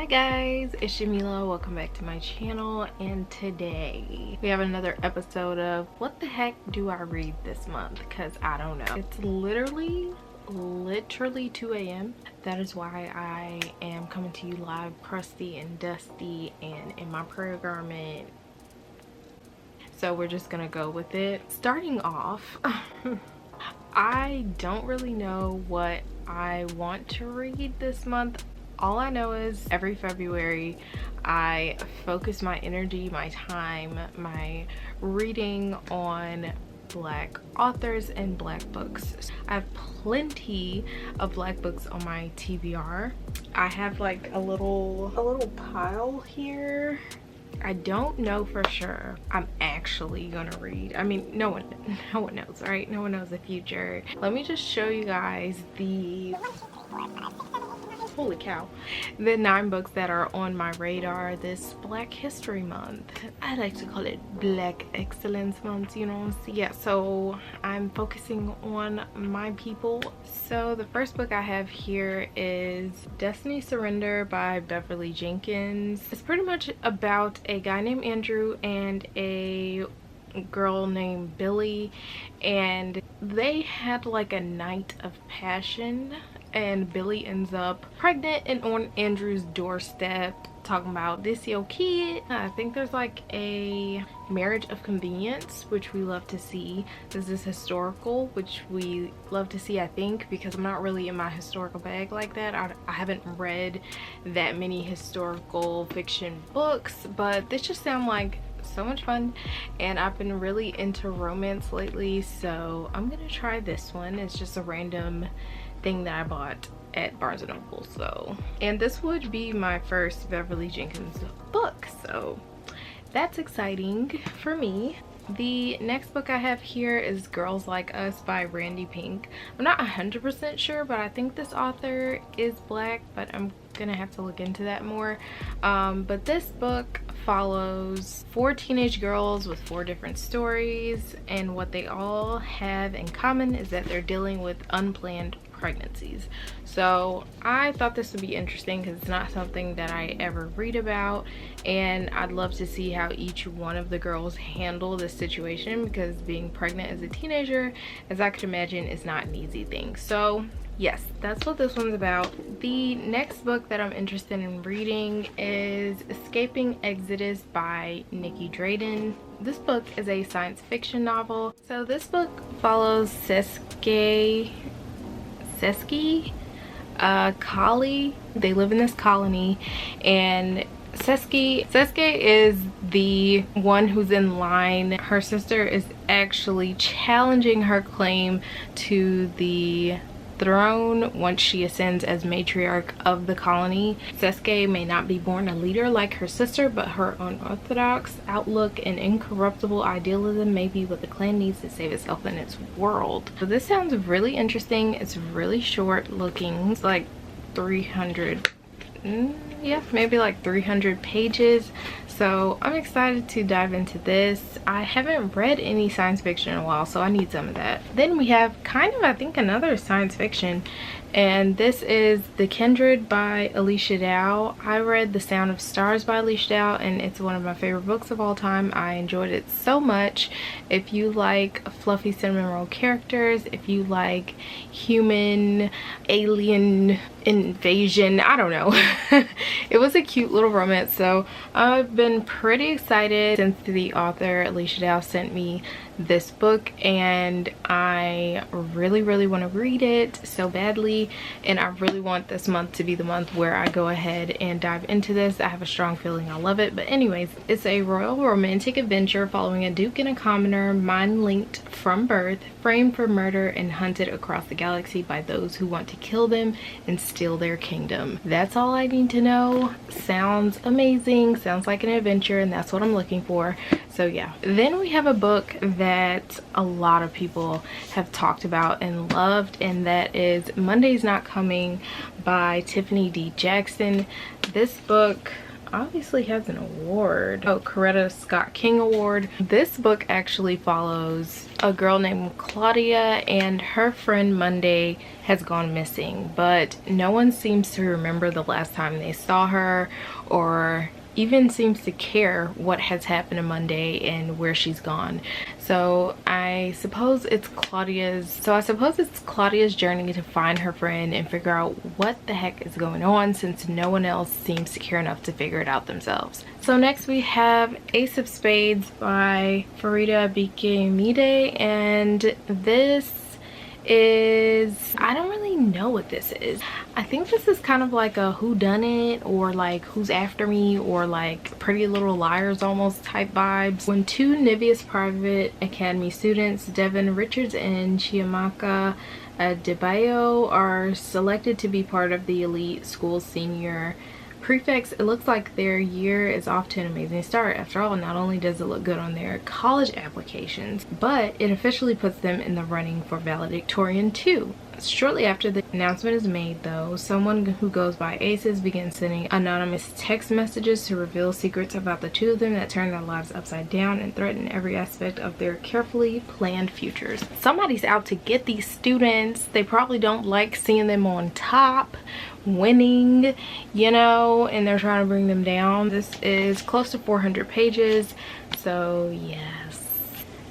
Hi guys, it's Jamila. Welcome back to my channel, and today we have another episode of what the heck do I read this month, because I don't know. It's literally 2 a.m. That is why I am coming to you live crusty and dusty and in my prayer garment. So we're just gonna go with it. Starting off, I don't really know what I want to read this month. All I know is every February I focus my energy, my time, my reading on Black authors and Black books. I have plenty of Black books on my TBR. I have like a little pile here. I don't know for sure I'm actually gonna read. I mean, no one knows, right? No one knows the future. Let me just show you guys the holy cow, the 9 books that are on my radar this Black History Month. I like to call it Black Excellence Month, you know. Yeah, so I'm focusing on my people. So the first book I have here is Destiny Surrender by Beverly Jenkins. It's pretty much about a guy named Andrew and a girl named Billy, and they had like a night of passion, and Billy ends up pregnant and on Andrew's doorstep talking about this your kid. I think there's like a marriage of convenience, which we love to see. This is historical, which we love to see, I think, because I'm not really in my historical bag like that. I haven't read that many historical fiction books, but this just sounds like so much fun, and I've been really into romance lately, so I'm gonna try this one. It's just a random thing that I bought at Barnes & Noble. So, and this would be my first Beverly Jenkins book, so that's exciting for me. The next book I have here is Girls Like Us by Randy Pink. I'm not 100% sure, but I think this author is Black, but I'm gonna have to look into that more. But this book follows 4 teenage girls with 4 different stories, and what they all have in common is that they're dealing with unplanned pregnancies. So I thought this would be interesting because it's not something that I ever read about, and I'd love to see how each one of the girls handle this situation, because being pregnant as a teenager, as I could imagine, is not an easy thing. So yes, that's what this one's about. The next book that I'm interested in reading is Escaping Exodus by Nikki Drayden. This book is a science fiction novel. So this book follows Seski Kali. They live in this colony, and Seski is the one who's in line. Her sister is actually challenging her claim to the throne once she ascends as matriarch of the colony. Seske may not be born a leader like her sister, but her unorthodox outlook and incorruptible idealism may be what the clan needs to save itself and its world. So this sounds really interesting. It's really short looking. It's like 300, yeah, maybe like 300 pages. So I'm excited to dive into this. I haven't read any science fiction in a while, so I need some of that. Then we have kind of, I think, another science fiction, and this is The Kindred by Alicia Dow. I read The Sound of Stars by Alicia Dow, and it's one of my favorite books of all time. I enjoyed it so much. If you like fluffy cinnamon roll characters, if you like human alien invasion, I don't know. It was a cute little romance, so I've been pretty excited since the author Alicia Dow sent me this book, and I really want to read it so badly, and I really want this month to be the month where I go ahead and dive into this. I have a strong feeling I love it. But anyways, it's a royal romantic adventure following a duke and a commoner mind-linked from birth, framed for murder and hunted across the galaxy by those who want to kill them and steal their kingdom. That's all I need to know. Sounds amazing, sounds like an adventure, and that's what I'm looking for. So yeah. Then we have a book that a lot of people have talked about and loved, and that is Monday's Not Coming by Tiffany D. Jackson. This book obviously has an award. Oh, Coretta Scott King Award. This book actually follows a girl named Claudia, and her friend Monday has gone missing, but no one seems to remember the last time they saw her, or even seems to care what has happened to Monday and where she's gone. So I suppose it's Claudia's journey to find her friend and figure out what the heck is going on, since no one else seems to care enough to figure it out themselves. So next we have Ace of Spades by Farida Bikemide, and this is, I don't really know what this is. I think this is kind of like a whodunit, or like Who's After Me, or like Pretty Little Liars almost type vibes. When two Nivius Private Academy students, Devin Richards and Chiamaka Adebayo, are selected to be part of the elite school senior prefects, it looks like their year is off to an amazing start. After all, not only does it look good on their college applications, but it officially puts them in the running for valedictorian too. Shortly after the announcement is made, though, someone who goes by Aces begins sending anonymous text messages to reveal secrets about the two of them that turn their lives upside down and threaten every aspect of their carefully planned futures. Somebody's out to get these students. They probably don't like seeing them on top, winning, you know, and they're trying to bring them down. This is close to 400 pages, so yes.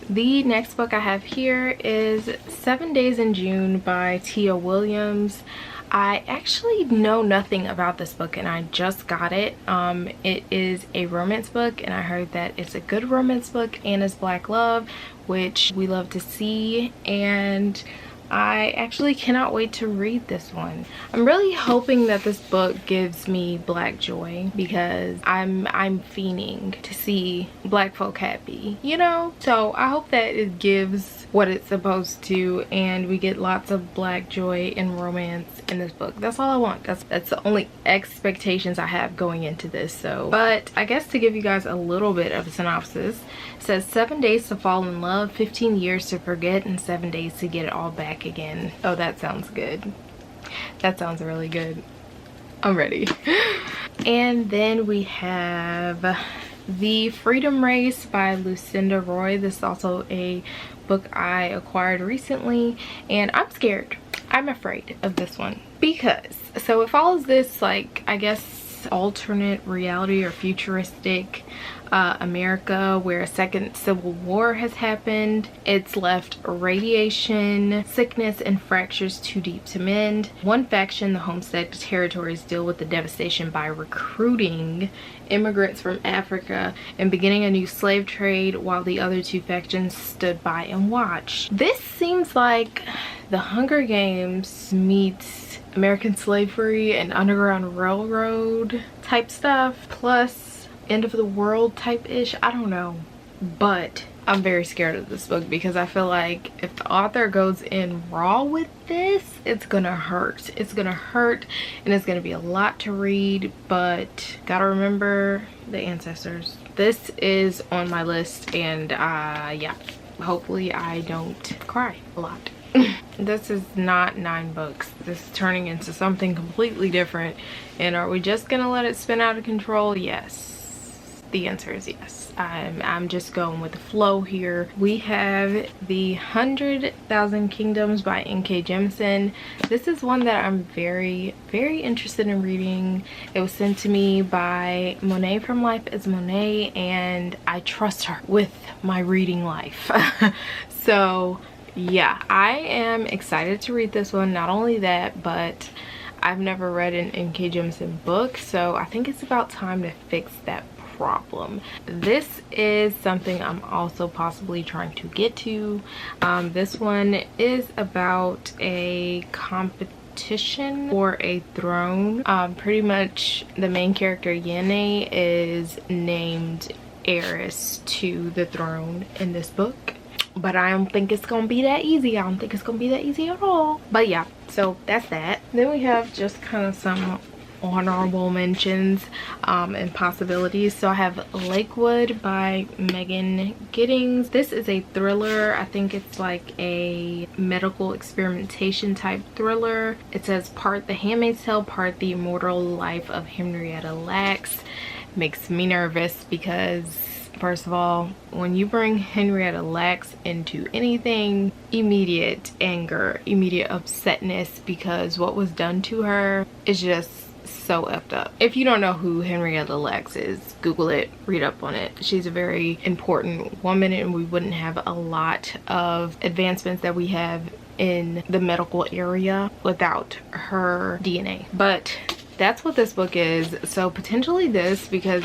The next book I have here is 7 Days in June by Tia Williams. I actually know nothing about this book and I just got it. It is a romance book, and I heard that it's a good romance book and it's Black love, which we love to see, and I actually cannot wait to read this one. I'm really hoping that this book gives me Black joy, because I'm fiending to see Black folk happy, you know? So I hope that it gives what it's supposed to, and we get lots of Black joy and romance in this book. That's all I want. That's the only expectations I have going into this. So, but I guess to give you guys a little bit of a synopsis, it says 7 days to fall in love, 15 years to forget, and 7 days to get it all back again. Oh, that sounds good. That sounds really good. I'm ready. And then we have The Freedom Race by Lucinda Roy. This is also a book I acquired recently, and I'm scared. I'm afraid of this one because, so it follows this, like, I guess alternate reality or futuristic America where a second civil war has happened. It's left radiation, sickness, and fractures too deep to mend. One faction, the homestead territories, deal with the devastation by recruiting immigrants from Africa and beginning a new slave trade, while the other two factions stood by and watched. This seems like the Hunger Games meets American slavery and Underground Railroad type stuff, plus end of the world type ish. I don't know, but I'm very scared of this book because I feel like if the author goes in raw with this, it's gonna hurt. It's gonna hurt, and it's gonna be a lot to read, but gotta remember the ancestors. This is on my list, and yeah, hopefully I don't cry a lot. This is not 9 books. This is turning into something completely different, and are we just gonna let it spin out of control? Yes. The answer is yes. I'm just going with the flow here. We have The 100,000 Kingdoms by N.K. Jemisin. This is one that I'm very, very interested in reading. It was sent to me by Monet from Life is Monet, and I trust her with my reading life. So yeah, I am excited to read this one. Not only that, but I've never read an N.K. Jemisin book, so I think it's about time to fix that problem. This is something I'm also possibly trying to get to. This one is about a competition for a throne. Pretty much the main character, Yene, is named heiress to the throne in this book, but I don't think it's gonna be that easy. I don't think it's gonna be that easy at all. But yeah, so that's that. Then we have just kind of some honorable mentions and possibilities. So I have Lakewood by Megan Giddings. This is a thriller. I think it's like a medical experimentation type thriller. It says part The Handmaid's Tale, part The Immortal Life of Henrietta Lacks. Makes me nervous because, first of all, when you bring Henrietta Lacks into anything, immediate anger, immediate upsetness, because what was done to her is just so effed up. If you don't know who Henrietta Lacks is, Google it, read up on it. She's a very important woman, and we wouldn't have a lot of advancements that we have in the medical area without her DNA. But that's what this book is. So potentially this, because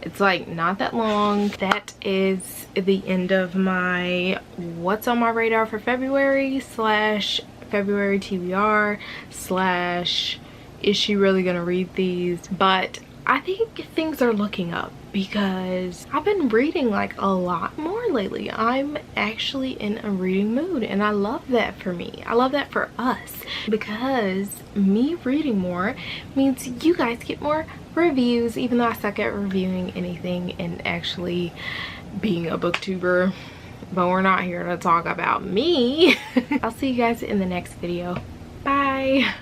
it's like not that long. That is the end of my what's on my radar for February / February TBR / is she really gonna read these? But I think things are looking up because I've been reading like a lot more lately. I'm actually in a reading mood, and I love that for me. I love that for us, because me reading more means you guys get more reviews, even though I suck at reviewing anything and actually being a booktuber. But we're not here to talk about me. I'll see you guys in the next video. Bye.